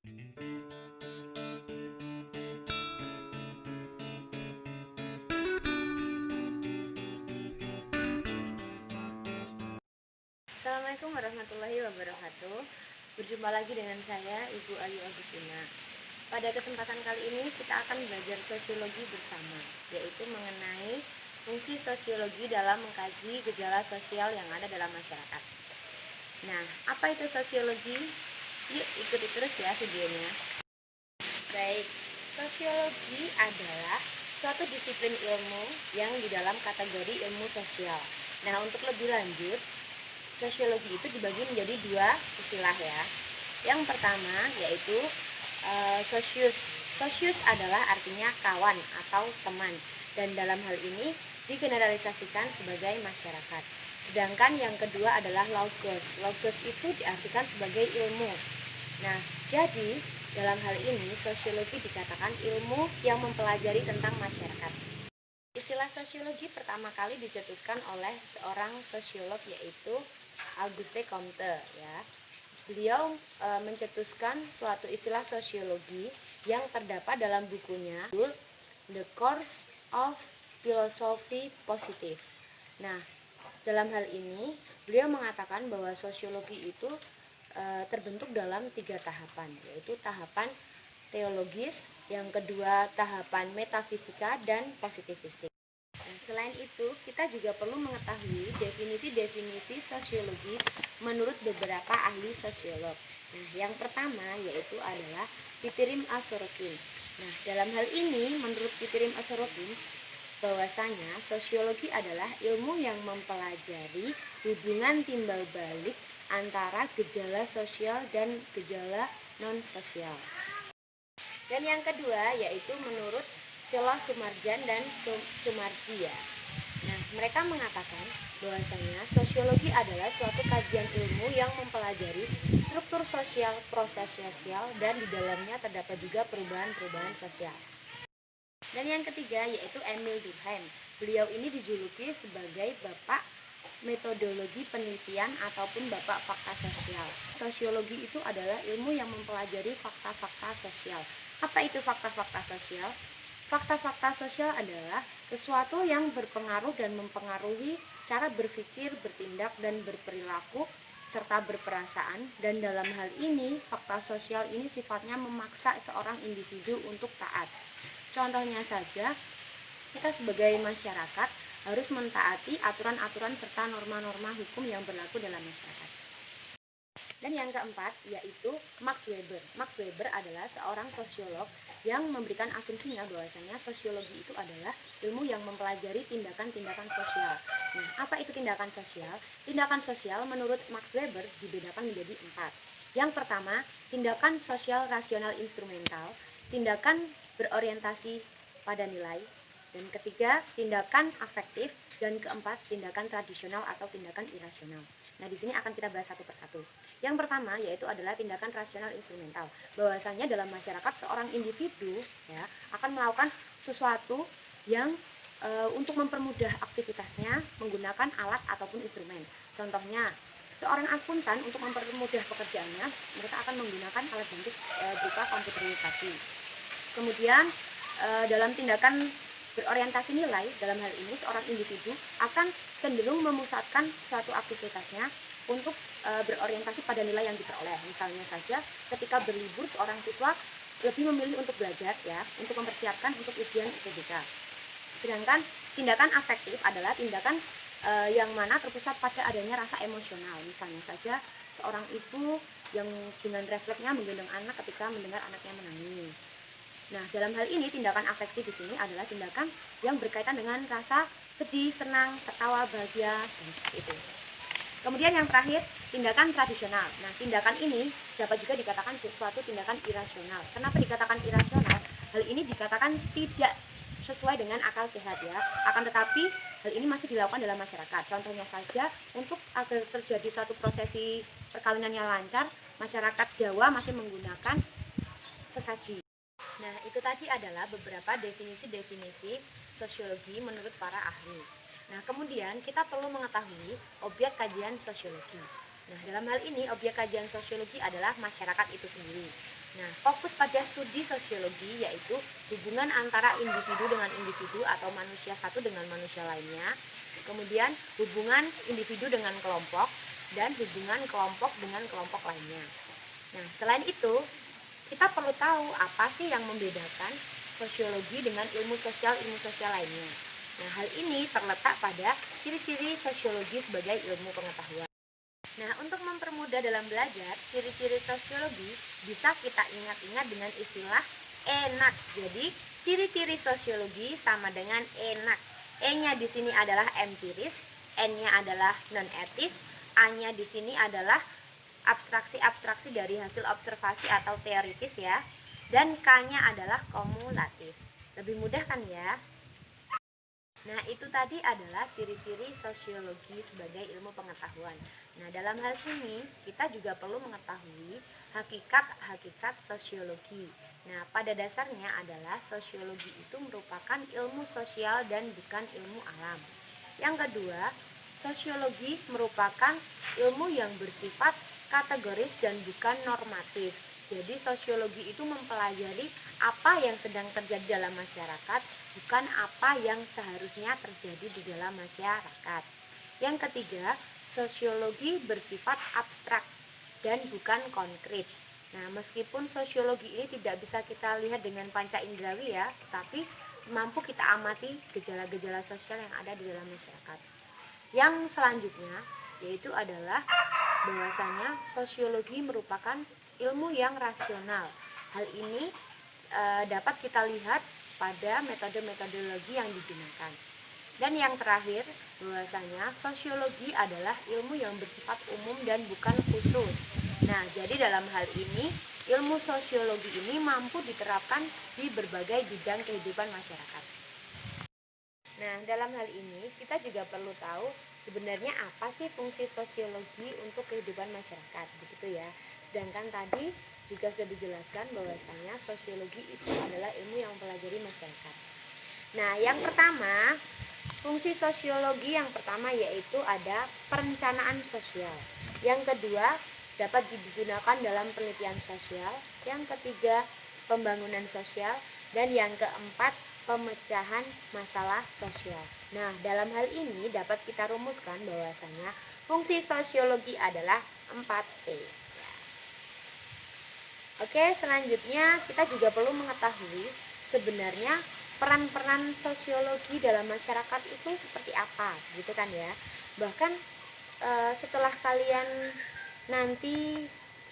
Assalamualaikum warahmatullahi wabarakatuh. Berjumpa lagi dengan saya, Ibu Ayu Agustina. Pada kesempatan kali ini kita akan belajar sosiologi bersama, yaitu mengenai fungsi sosiologi dalam mengkaji gejala sosial yang ada dalam masyarakat. Nah, apa itu sosiologi? Yuk ikuti terus ya videonya. Baik, sosiologi adalah suatu disiplin ilmu yang di dalam kategori ilmu sosial. Nah, untuk lebih lanjut, sosiologi itu dibagi menjadi dua istilah ya. Yang pertama yaitu sosius. Sosius adalah artinya kawan atau teman, dan dalam hal ini digeneralisasikan sebagai masyarakat. Sedangkan yang kedua adalah logos. Logos itu diartikan sebagai ilmu. Nah, jadi dalam hal ini sosiologi dikatakan ilmu yang mempelajari tentang masyarakat. Istilah sosiologi pertama kali dicetuskan oleh seorang sosiolog yaitu Auguste Comte ya. Beliau mencetuskan suatu istilah sosiologi yang terdapat dalam bukunya The Course of Philosophy Positive. Nah, dalam hal ini beliau mengatakan bahwa sosiologi itu terbentuk dalam 3 tahapan, yaitu tahapan teologis, yang kedua tahapan metafisika dan positivistik. Nah, selain itu, kita juga perlu mengetahui definisi-definisi sosiologi menurut beberapa ahli sosiolog. Nah, yang pertama yaitu adalah Pitirim Asorokin. Nah, dalam hal ini menurut Pitirim Asorokin, bahwasanya sosiologi adalah ilmu yang mempelajari hubungan timbal balik antara gejala sosial dan gejala non sosial. Dan yang kedua yaitu menurut Sela Sumarjan dan Sumarji ya. Nah, mereka mengatakan bahwasanya sosiologi adalah suatu kajian ilmu yang mempelajari struktur sosial, proses sosial, dan di dalamnya terdapat juga perubahan-perubahan sosial. Dan yang ketiga yaitu Emil Durkheim. Beliau ini dijuluki sebagai Bapak Metodologi Penelitian ataupun Bapak Fakta Sosial. Sosiologi itu adalah ilmu yang mempelajari fakta-fakta sosial. Apa itu fakta-fakta sosial? Fakta-fakta sosial adalah sesuatu yang berpengaruh dan mempengaruhi cara berpikir, bertindak, dan berperilaku serta berperasaan, dan dalam hal ini fakta sosial ini sifatnya memaksa seorang individu untuk taat. Contohnya saja, kita sebagai masyarakat harus mentaati aturan-aturan serta norma-norma hukum yang berlaku dalam masyarakat. Dan yang keempat yaitu Max Weber. Max Weber adalah seorang sosiolog yang memberikan asumsinya bahwasanya sosiologi itu adalah ilmu yang mempelajari tindakan-tindakan sosial. Nah, apa itu tindakan sosial? Tindakan sosial menurut Max Weber dibedakan menjadi 4. Yang pertama, tindakan sosial rasional instrumental, tindakan berorientasi pada nilai, dan ketiga, tindakan afektif, dan keempat, tindakan tradisional atau tindakan irasional. Nah, di sini akan kita bahas satu persatu. Yang pertama yaitu adalah tindakan rasional instrumental. Bahwasanya dalam masyarakat seorang individu ya akan melakukan sesuatu yang untuk mempermudah aktivitasnya menggunakan alat ataupun instrumen. Contohnya, seorang akuntan untuk mempermudah pekerjaannya, mereka akan menggunakan alat bantu berupa komputerisasi. Kemudian dalam tindakan berorientasi nilai, dalam hal ini seorang individu akan cenderung memusatkan suatu aktivitasnya untuk berorientasi pada nilai yang diperoleh. Misalnya saja ketika berlibur seorang siswa lebih memilih untuk belajar ya, untuk mempersiapkan untuk ujian UTBK. Sedangkan tindakan afektif adalah tindakan yang mana terpusat pada adanya rasa emosional. Misalnya saja seorang ibu yang dengan refleksnya menggendong anak ketika mendengar anaknya menangis. Nah, dalam hal ini tindakan afektif di sini adalah tindakan yang berkaitan dengan rasa sedih, senang, tertawa, bahagia, dan seperti itu. Kemudian yang terakhir, tindakan tradisional. Nah, tindakan ini dapat juga dikatakan suatu tindakan irasional. Kenapa dikatakan irasional? Hal ini dikatakan tidak sesuai dengan akal sehat ya. Akan tetapi hal ini masih dilakukan dalam masyarakat. Contohnya saja, untuk agar terjadi suatu prosesi perkawinan yang lancar, masyarakat Jawa masih menggunakan sesaji. Nah, itu tadi adalah beberapa definisi-definisi sosiologi menurut para ahli. Nah, kemudian kita perlu mengetahui objek kajian sosiologi. Nah, dalam hal ini objek kajian sosiologi adalah masyarakat itu sendiri. Nah, fokus pada studi sosiologi yaitu hubungan antara individu dengan individu atau manusia satu dengan manusia lainnya, kemudian hubungan individu dengan kelompok, dan hubungan kelompok dengan kelompok lainnya. Nah, selain itu, kita perlu tahu apa sih yang membedakan sosiologi dengan ilmu sosial lainnya. Nah, hal ini terletak pada ciri-ciri sosiologi sebagai ilmu pengetahuan. Nah, untuk mempermudah dalam belajar, ciri-ciri sosiologi bisa kita ingat-ingat dengan istilah enak. Jadi, ciri-ciri sosiologi sama dengan enak. E-nya di sini adalah empiris, N-nya adalah non-etis, A-nya di sini adalah abstraksi-abstraksi dari hasil observasi atau teoritis ya. Dan K-nya adalah kumulatif. Lebih mudah kan ya? Nah, itu tadi adalah ciri-ciri sosiologi sebagai ilmu pengetahuan. Nah, dalam hal ini kita juga perlu mengetahui hakikat-hakikat sosiologi. Nah, pada dasarnya adalah sosiologi itu merupakan ilmu sosial dan bukan ilmu alam. Yang kedua, sosiologi merupakan ilmu yang bersifat kategoris dan bukan normatif. Jadi sosiologi itu mempelajari apa yang sedang terjadi dalam masyarakat, bukan apa yang seharusnya terjadi di dalam masyarakat. Yang ketiga, sosiologi bersifat abstrak dan bukan konkret. Nah, meskipun sosiologi ini tidak bisa kita lihat dengan panca inderawi ya, tapi mampu kita amati gejala-gejala sosial yang ada di dalam masyarakat. Yang selanjutnya yaitu adalah bahwasanya sosiologi merupakan ilmu yang rasional. Hal ini dapat kita lihat pada metode-metodologi yang digunakan. Dan yang terakhir, bahwasanya sosiologi adalah ilmu yang bersifat umum dan bukan khusus. Nah, jadi dalam hal ini, ilmu sosiologi ini mampu diterapkan di berbagai bidang kehidupan masyarakat. Nah, dalam hal ini kita juga perlu tahu sebenarnya apa sih fungsi sosiologi untuk kehidupan masyarakat, begitu ya. Sedangkan tadi juga sudah dijelaskan bahwasanya sosiologi itu adalah ilmu yang mempelajari masyarakat. Nah, yang pertama, fungsi sosiologi yang pertama yaitu ada perencanaan sosial. Yang kedua, dapat digunakan dalam penelitian sosial. Yang ketiga, pembangunan sosial. Dan yang keempat, pemecahan masalah sosial. Nah, dalam hal ini dapat kita rumuskan bahwasanya fungsi sosiologi adalah 4P. Oke, selanjutnya kita juga perlu mengetahui sebenarnya peran-peran sosiologi dalam masyarakat itu seperti apa, gitu kan ya. Bahkan setelah kalian nanti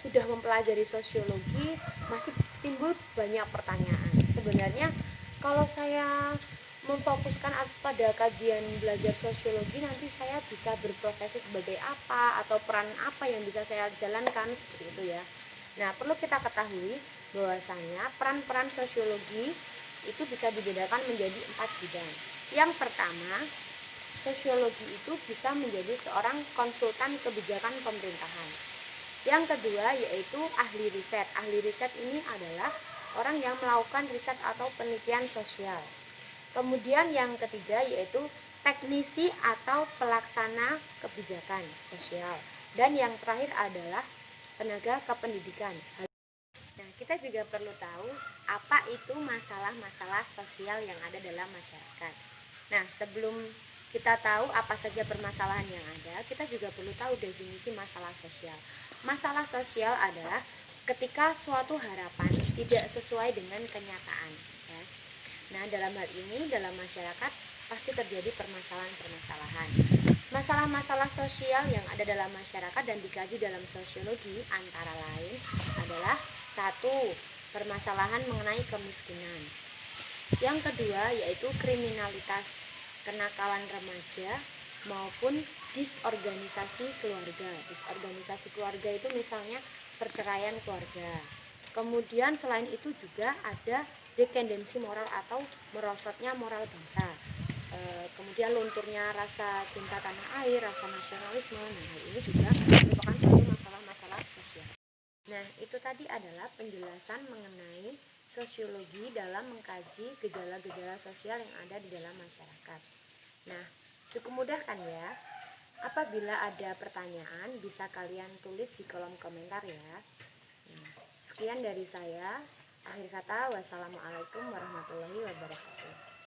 sudah mempelajari sosiologi, masih timbul banyak pertanyaan. Sebenarnya kalau saya memfokuskan pada kajian belajar sosiologi, nanti saya bisa berprofesi sebagai apa atau peran apa yang bisa saya jalankan, seperti itu ya. Nah, perlu kita ketahui bahwasanya peran-peran sosiologi itu bisa dibedakan menjadi 4 bidang. Yang pertama, sosiologi itu bisa menjadi seorang konsultan kebijakan pemerintahan. Yang kedua yaitu ahli riset. Ahli riset ini adalah orang yang melakukan riset atau penelitian sosial. Kemudian yang ketiga yaitu teknisi atau pelaksana kebijakan sosial. Dan yang terakhir adalah tenaga kependidikan. Nah, kita juga perlu tahu apa itu masalah-masalah sosial yang ada dalam masyarakat. Nah, sebelum kita tahu apa saja permasalahan yang ada, kita juga perlu tahu definisi masalah sosial. Masalah sosial adalah ketika suatu harapan tidak sesuai dengan kenyataan. Ya. Nah, dalam hal ini, dalam masyarakat pasti terjadi permasalahan-permasalahan. Masalah-masalah sosial yang ada dalam masyarakat dan dikaji dalam sosiologi antara lain adalah 1. Permasalahan mengenai kemiskinan. Yang kedua yaitu kriminalitas, kenakalan remaja maupun disorganisasi keluarga. Disorganisasi keluarga itu misalnya perceraian keluarga. Kemudian selain itu juga ada dependensi moral atau merosotnya moral bangsa. Kemudian lunturnya rasa cinta tanah air, rasa nasionalisme. Nah, hal ini juga merupakan suatu masalah-masalah sosial. Nah, itu tadi adalah penjelasan mengenai sosiologi dalam mengkaji gejala-gejala sosial yang ada di dalam masyarakat. Nah, cukup mudah kan ya? Apabila ada pertanyaan, bisa kalian tulis di kolom komentar ya. Nah, Sekian dari saya. Akhir kata, wassalamualaikum warahmatullahi